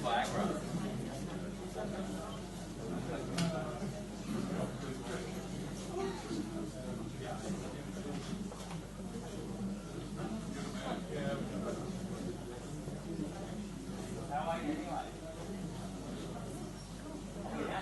Viagra. How are you anyway? Yeah.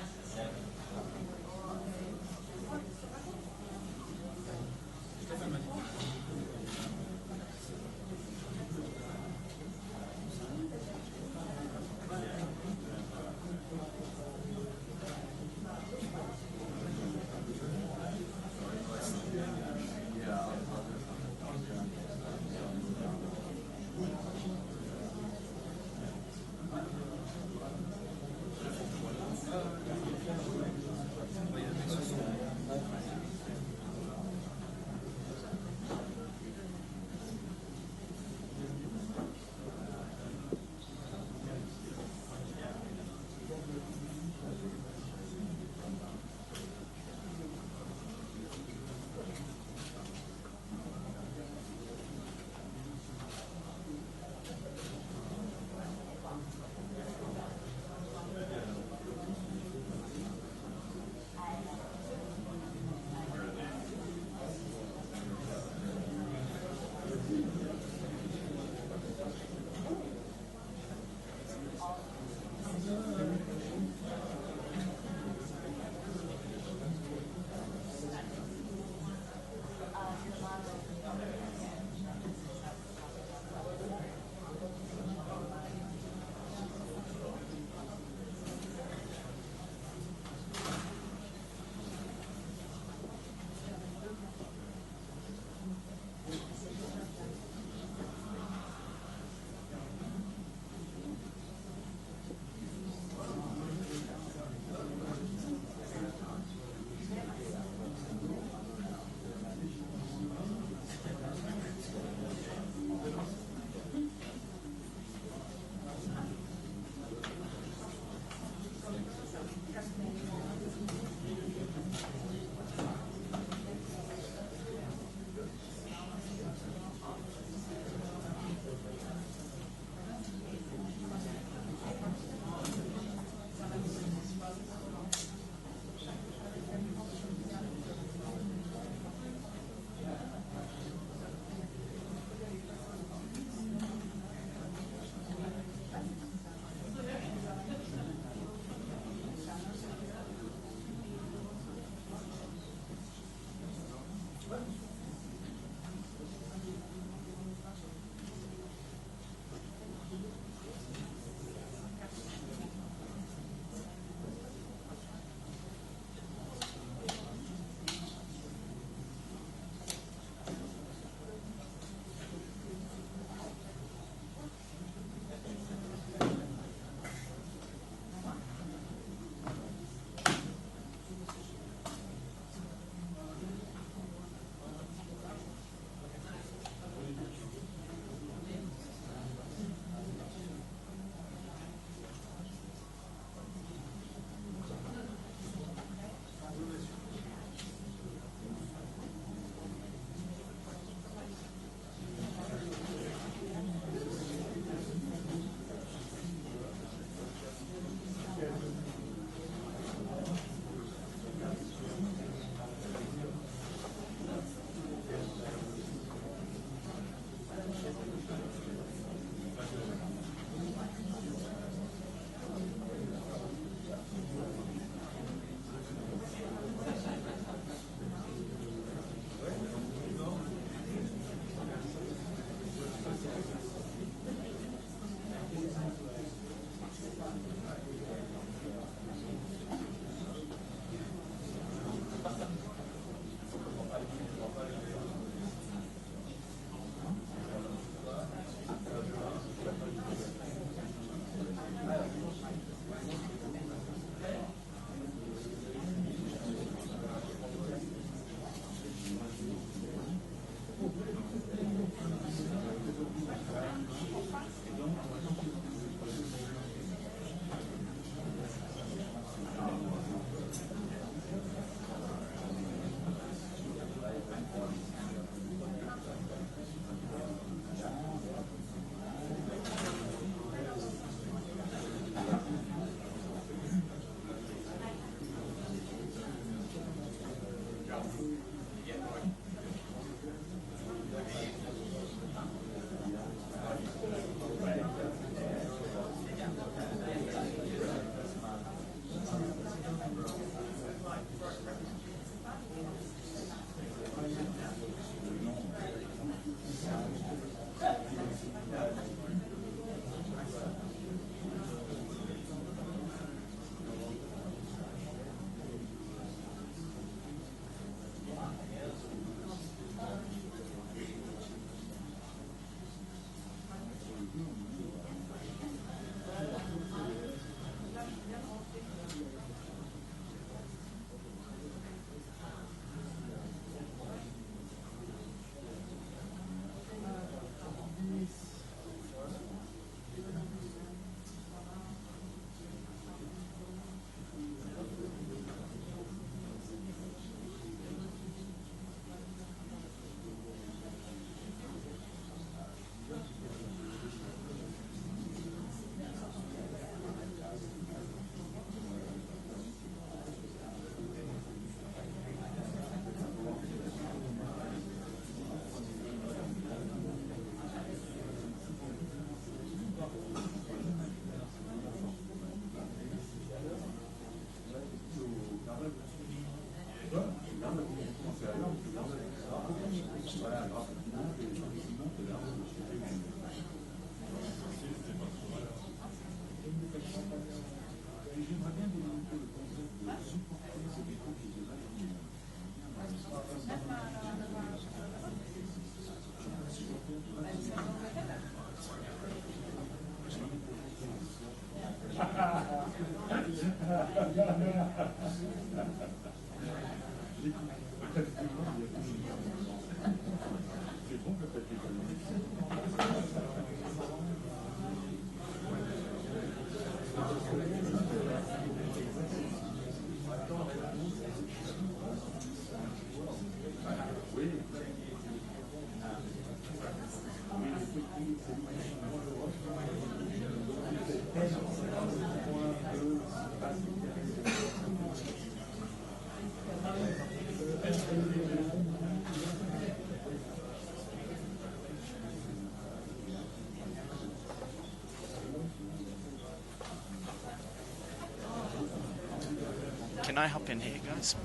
Can I hop in here, guys?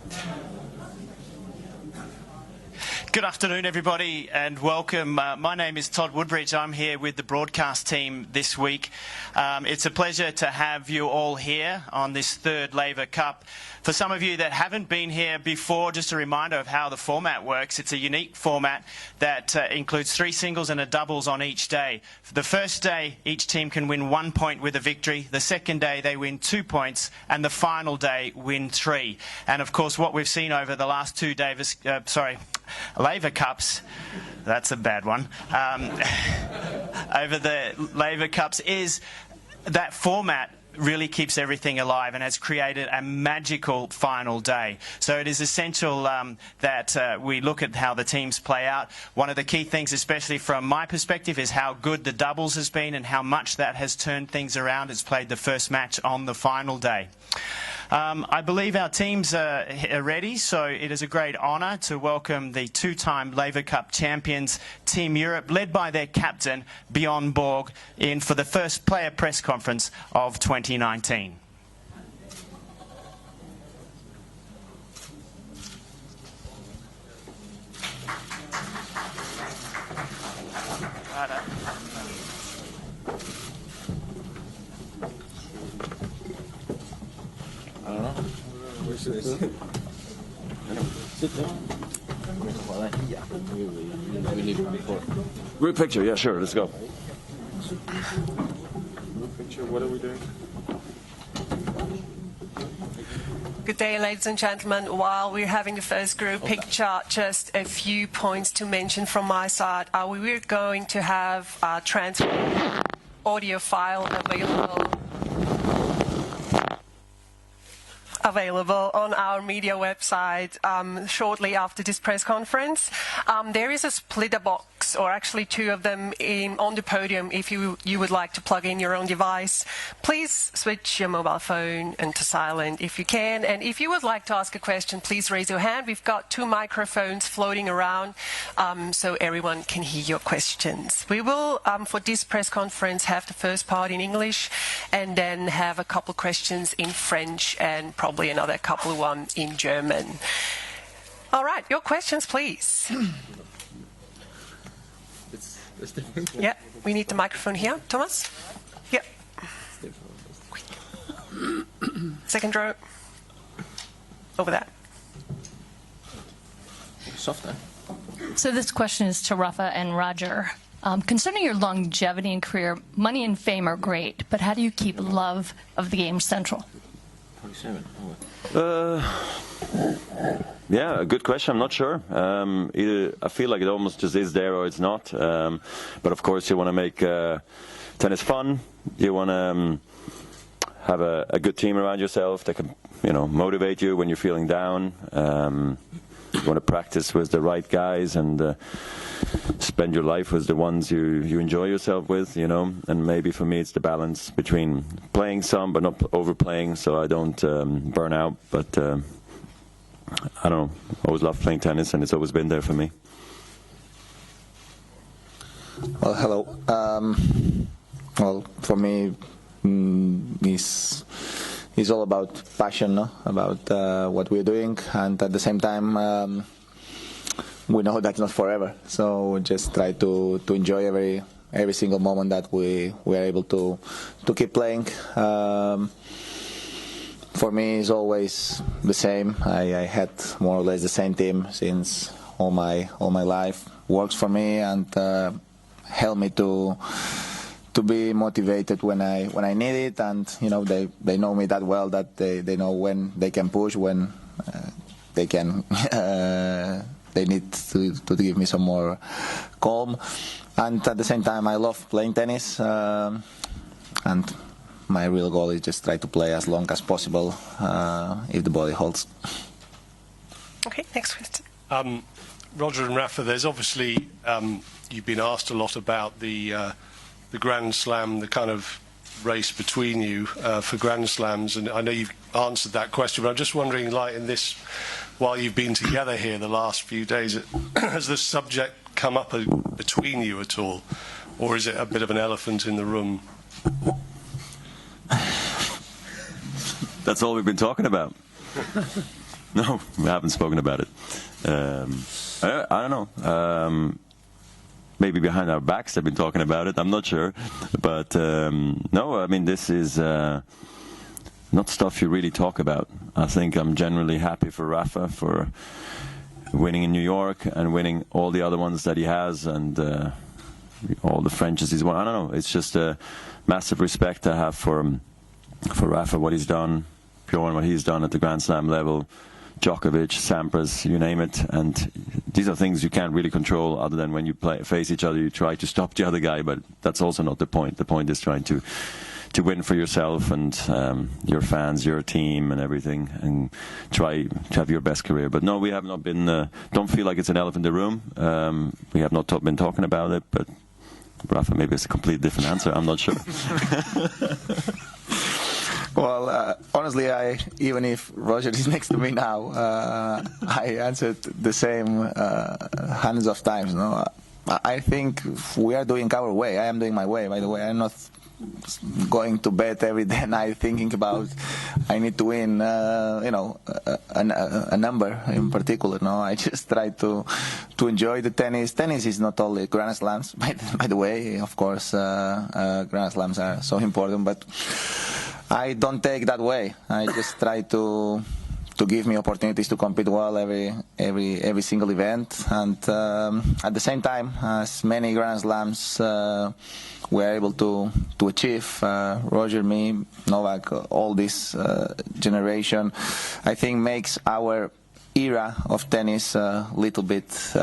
Good afternoon, everybody, and welcome. My name is Todd Woodbridge. I'm here with the broadcast team this week. It's a pleasure to have you all here on this third Laver Cup. For some of you that haven't been here before, just a reminder of how the format works. It's a unique format that includes 3 singles and a doubles on each day. For the first day, each team can win 1 point with a victory. The second day, they win 2 points, and the final day, win 3. And of course, what we've seen over the last 2 Laver Cups, that's a bad one, over the Laver Cups is that format really keeps everything alive and has created a magical final day. So it is essential that we look at how the teams play out. One of the key things, especially from my perspective, is how good the doubles has been and how much that has turned things around. It's played the first match on the final day. I believe our teams are ready, so it is a great honour to welcome the 2-time Laver Cup champions, Team Europe, led by their captain, Bjorn Borg, in for the first player press conference of 2019. I don't know. Where should I sit? Sit down. We leave before. Group picture, yeah, sure, let's go. Group picture, what are we doing? Good day, ladies and gentlemen. While we're having the first group picture, just a few points to mention from my side. We're going to have a transfer audio file available on our media website shortly after this press conference. There is a splitter box, or actually 2 of them, on the podium if you would like to plug in your own device. Please switch your mobile phone into silent if you can. And if you would like to ask a question, please raise your hand. We've got 2 microphones floating around so everyone can hear your questions. We will, for this press conference, have the first part in English and then have a couple questions in French and probably another couple one in German. All right, your questions, please. It's different. Yeah, we need the microphone here. Thomas? Yep. Second row. Over there. Softer. So this question is to Rafa and Roger. Concerning your longevity and career, money and fame are great, but how do you keep love of the game central? 27. Yeah, a good question. I'm not sure. I feel like it almost just is there or it's not. But of course, you want to make tennis fun. You want to have a good team around yourself that can, motivate you when you're feeling down. You want to practice with the right guys and spend your life with the ones you enjoy yourself with, and maybe for me it's the balance between playing some but not overplaying so I don't burn out, but I don't know, always loved playing tennis and it's always been there for me. Well, hello. Well, for me it's all about passion, no? About what we're doing, and at the same time we know that's not forever, so just try to enjoy every single moment that we are able to keep playing. For me, it's always the same. I had more or less the same team since all my life. Works for me and helped me to to be motivated when I need it, and they know me that well that they know when they can push, when they can they need to give me some more calm. And at the same time, I love playing tennis, and my real goal is just try to play as long as possible if the body holds. Okay, next question. Roger and Rafa, there's obviously you've been asked a lot about the Grand Slam, the kind of race between you for Grand Slams, and I know you've answered that question, but I'm just wondering, like in this, while you've been together here the last few days, has the subject come up between you at all, or is it a bit of an elephant in the room? That's all we've been talking about. No, we haven't spoken about it. I don't know. Maybe behind our backs they've been talking about it. I'm not sure. But no, I mean, this is not stuff you really talk about. I think I'm generally happy for Rafa for winning in New York and winning all the other ones that he has, and all the Frenches he's won. I don't know. It's just a massive respect I have for Rafa, what he's done, Bjorn, what he's done at the Grand Slam level, Djokovic, Sampras, you name it. And these are things you can't really control, other than when you face each other, you try to stop the other guy, but that's also not the point. The point is trying to win for yourself and your fans, your team and everything, and try to have your best career. But no, we have not been, don't feel like it's an elephant in the room. We have not been talking about it, but Rafa, maybe it's a completely different answer. I'm not sure. Well, honestly, even if Roger is next to me now, I answered the same hundreds of times. No, I think we are doing our way. I am doing my way. By the way, I'm not going to bed every day night thinking about I need to win, a number in particular. No, I just try to enjoy the tennis. Tennis is not only Grand Slams, by the way. Of course, Grand Slams are so important, but I don't take that way. I just try to give me opportunities to compete well every single event, and at the same time, as many Grand Slams we are able to achieve, Roger, me, Novak, all this generation, I think makes our era of tennis a little bit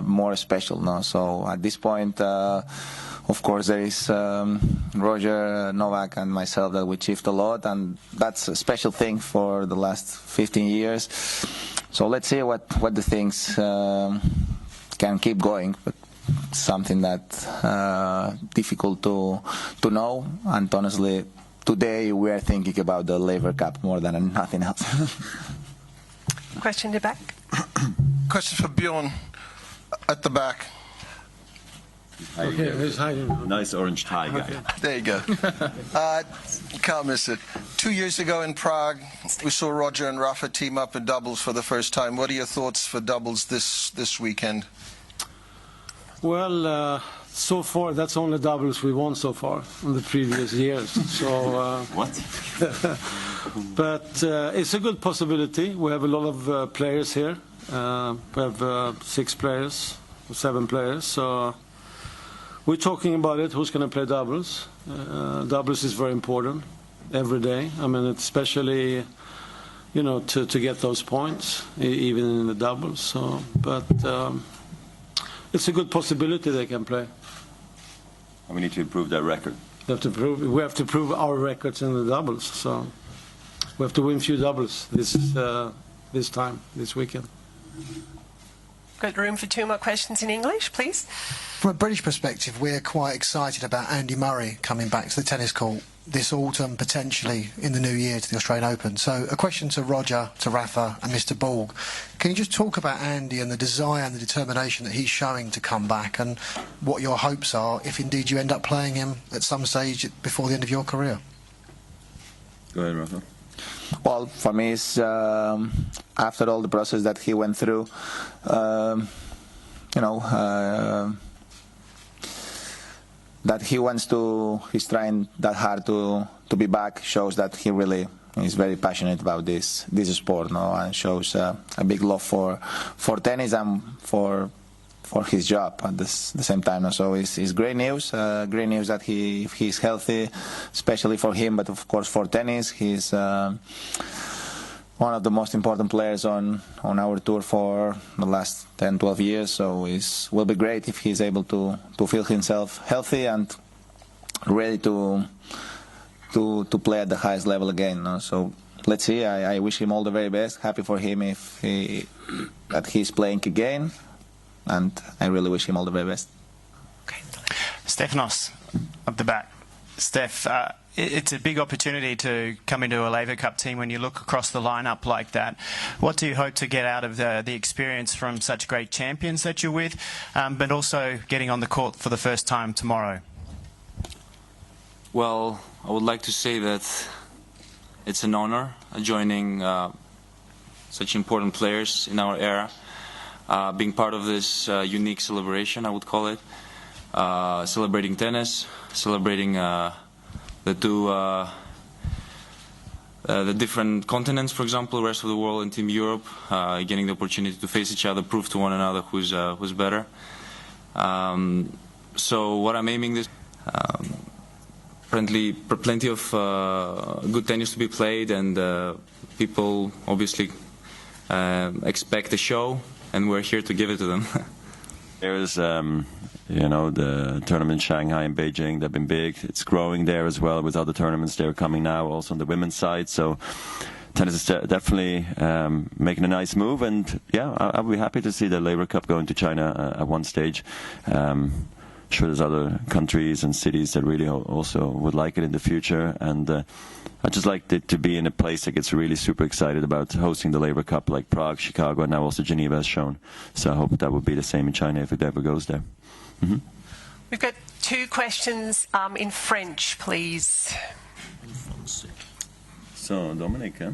more special. No? So at this point, of course, there is Roger, Novak, and myself that we achieved a lot, and that's a special thing for the last 15 years. So let's see what the things can keep going, but something that difficult to know. And honestly, today we are thinking about the Laver Cup more than nothing else. Question in the back. Question for Bjorn at the back. Okay, he's hiding. Nice orange tie guy. Okay. There you go. Can't miss it. 2 years ago in Prague, we saw Roger and Rafa team up in doubles for the first time. What are your thoughts for doubles this weekend? Well, so far that's only doubles we won so far in the previous years. So What? but it's a good possibility. We have a lot of players here. We have 6 players, 7 players. So we're talking about it. Who's going to play doubles? Doubles is very important every day. I mean, especially to get those points, even in the doubles. So, but it's a good possibility they can play. And we need to improve that record. We have to prove our records in the doubles. So we have to win few doubles this weekend. Got room for 2 more questions in English, please. From a British perspective, we're quite excited about Andy Murray coming back to the tennis court this autumn, potentially in the new year to the Australian Open. So a question to Roger, to Rafa and Mr. Borg. Can you just talk about Andy and the desire and the determination that he's showing to come back, and what your hopes are if indeed you end up playing him at some stage before the end of your career? Go ahead, Rafa. Well, for me, it's after all the process that he went through, that he wants to, he's trying that hard to be back, shows that he really is very passionate about this sport, no, and shows a big love for tennis and for his job at the same time. So it's great news. Great news that he's healthy, especially for him, but of course for tennis. He's one of the most important players on our tour for the last 10-12 years. So it will be great if he's able to feel himself healthy and ready to play at the highest level again. No? So let's see. I wish him all the very best. Happy for him that he's playing again, and I really wish him all the very best. Okay. Stefanos, up the back. Steph, it's a big opportunity to come into a Laver Cup team when you look across the lineup like that. What do you hope to get out of the experience from such great champions that you're with, but also getting on the court for the first time tomorrow? Well, I would like to say that it's an honor joining such important players in our era, being part of this unique celebration, I would call it, celebrating tennis, celebrating the different continents, for example, the rest of the world and Team Europe, getting the opportunity to face each other, prove to one another who's better. So what I'm aiming this. Plenty of good tennis to be played, and people obviously expect a show, and we're here to give it to them. There's, the tournament in Shanghai and Beijing, they've been big. It's growing there as well with other tournaments. They're coming now also on the women's side. So tennis is definitely making a nice move, and yeah, I'll be happy to see the Laver Cup going to China at one stage. Sure, there's other countries and cities that really also would like it in the future, and I just like it to be in a place that gets really super excited about hosting the Laver Cup, like Prague, Chicago, and now also Geneva has shown. So I hope that would be the same in China if it ever goes there. Mm-hmm. We've got two questions in French, please. So, Dominic, huh?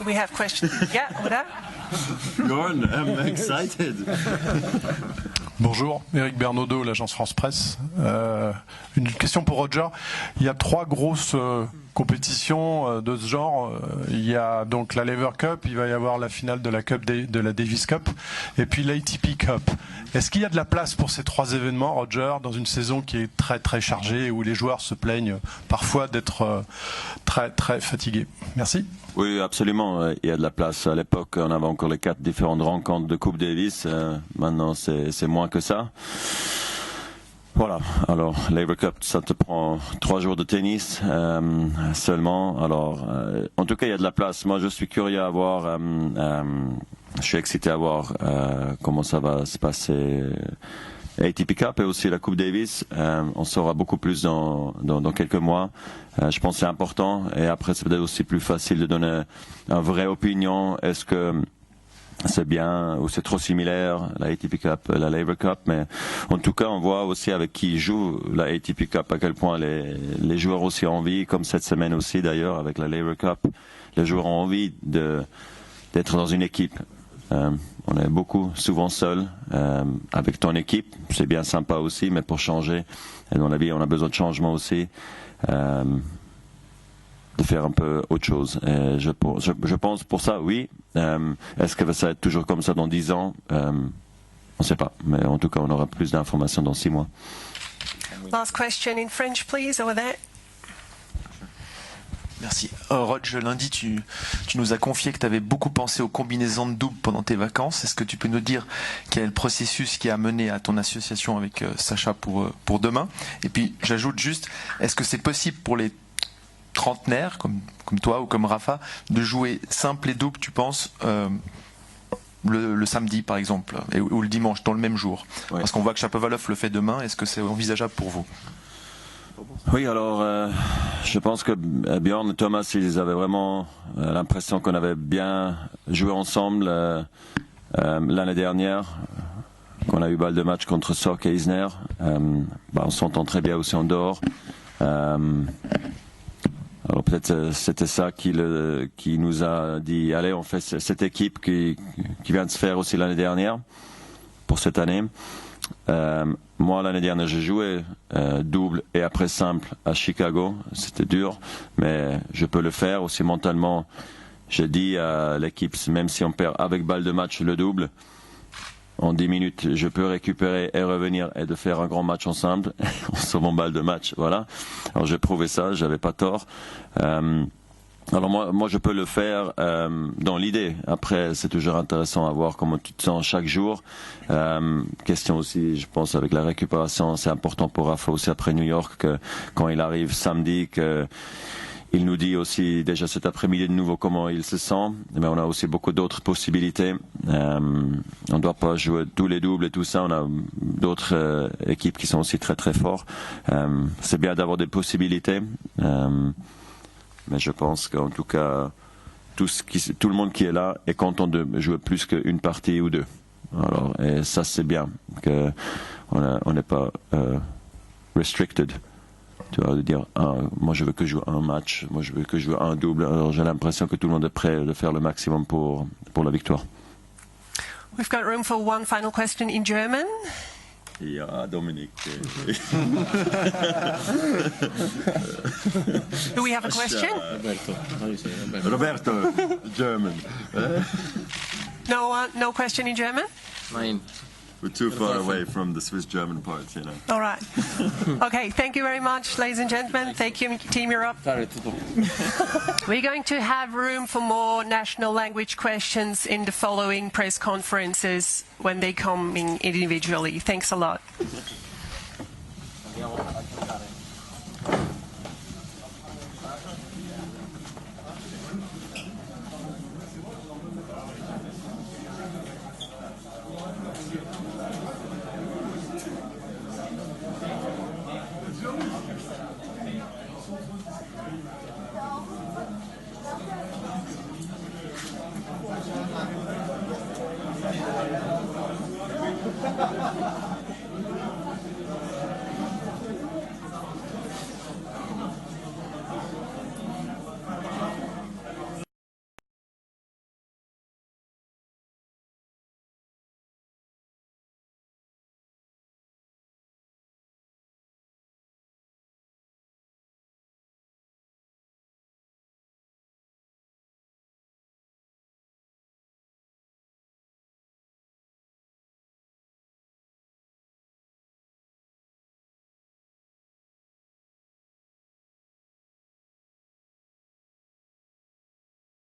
We have questions. Yeah, voilà. Jorn, I'm excited. Bonjour, Éric Bernaudot, l'agence France Presse. Une question pour Roger. Il y a 3 grosses compétitions de ce genre. Il y a donc la Laver Cup, il va y avoir la finale de la Davis Cup, et puis l'ATP Cup. Est-ce qu'il y a de la place pour ces 3 événements, Roger, dans une saison qui est très très chargée et où les joueurs se plaignent parfois d'être très très fatigués? Merci. Oui, absolument. Il y a de la place. À l'époque, on avait encore les 4 différentes rencontres de Coupe Davis. Maintenant, c'est moins que ça. Voilà. Alors, Laver Cup, ça te prend 3 jours de tennis seulement. Alors, en tout cas, il y a de la place. Moi, je suis curieux à voir. Je suis excité à voir comment ça va se passer. ATP Cup et aussi la Coupe Davis, on saura beaucoup plus dans quelques mois. Je pense que c'est important, et après c'est peut-être aussi plus facile de donner une vraie opinion. Est-ce que c'est bien ou c'est trop similaire, la ATP Cup, la Laver Cup? Mais en tout cas, on voit aussi avec qui joue la ATP Cup à quel point les joueurs aussi ont envie, comme cette semaine aussi d'ailleurs avec la Laver Cup, les joueurs ont envie d'être dans une équipe. On est souvent seul avec ton équipe, c'est bien sympa aussi, mais pour changer, à mon avis, on a besoin de changement aussi, de faire un peu autre chose. Et je pense pour ça, oui. Est-ce que ça va être toujours comme ça dans 10 ans? On ne sait pas, mais en tout cas, on aura plus d'informations dans 6 mois. Last question in French, please, over there. Merci. Roger, lundi, tu nous as confié que tu avais beaucoup pensé aux combinaisons de double pendant tes vacances. Est-ce que tu peux nous dire quel est le processus qui a mené à ton association avec Sacha pour demain? Et puis, j'ajoute juste, est-ce que c'est possible pour les trentenaires, comme toi ou comme Rafa, de jouer simple et double, tu penses, le samedi, par exemple, ou le dimanche, dans le même jour? Ouais. Parce qu'on voit que Shapovalov le fait demain. Est-ce que c'est envisageable pour vous? Oui, alors je pense que Bjorn et Thomas, ils avaient vraiment l'impression qu'on avait bien joué ensemble l'année dernière, qu'on a eu balle de match contre Sork et Isner. On s'entend très bien aussi en dehors. Alors peut-être c'était ça qui nous a dit, allez, on fait cette équipe qui vient de se faire aussi l'année dernière, pour cette année. Moi, l'année dernière, j'ai joué double et après simple à Chicago. C'était dur, mais je peux le faire aussi mentalement. J'ai dit à l'équipe, même si on perd avec balle de match le double, en 10 minutes, je peux récupérer et revenir et de faire un grand match ensemble. On se remballe de match, voilà. Alors j'ai prouvé ça, j'avais pas tort. Alors moi je peux le faire dans l'idée. Après c'est toujours intéressant à voir comment tu te sens chaque jour. Question aussi, je pense avec la récupération, c'est important pour Rafa aussi après New York que quand il arrive samedi il nous dit aussi déjà cet après-midi de nouveau comment il se sent. Mais on a aussi beaucoup d'autres possibilités. On ne doit pas jouer tous les doubles et tout ça. On a d'autres équipes qui sont aussi très très fortes. C'est bien d'avoir des possibilités. Mais je pense qu'en tout cas, tout le monde qui est là est content de jouer plus qu'une partie ou deux. Alors, et ça c'est bien. On n'est pas restricted. Tu vois, de dire, moi je veux que jouer un match, moi je veux que jouer un double. Alors j'ai l'impression que tout le monde est prêt de faire le maximum pour la victoire. We've got room for one final question in German. Ja, Dominik. Do we have a question? Roberto, German. No question in German? Nein. We're too far away from the Swiss-German part, you know. All right. Okay, thank you very much, ladies and gentlemen. Thank you, Team Europe. We're going to have room for more national language questions in the following press conferences when they come in individually. Thanks a lot.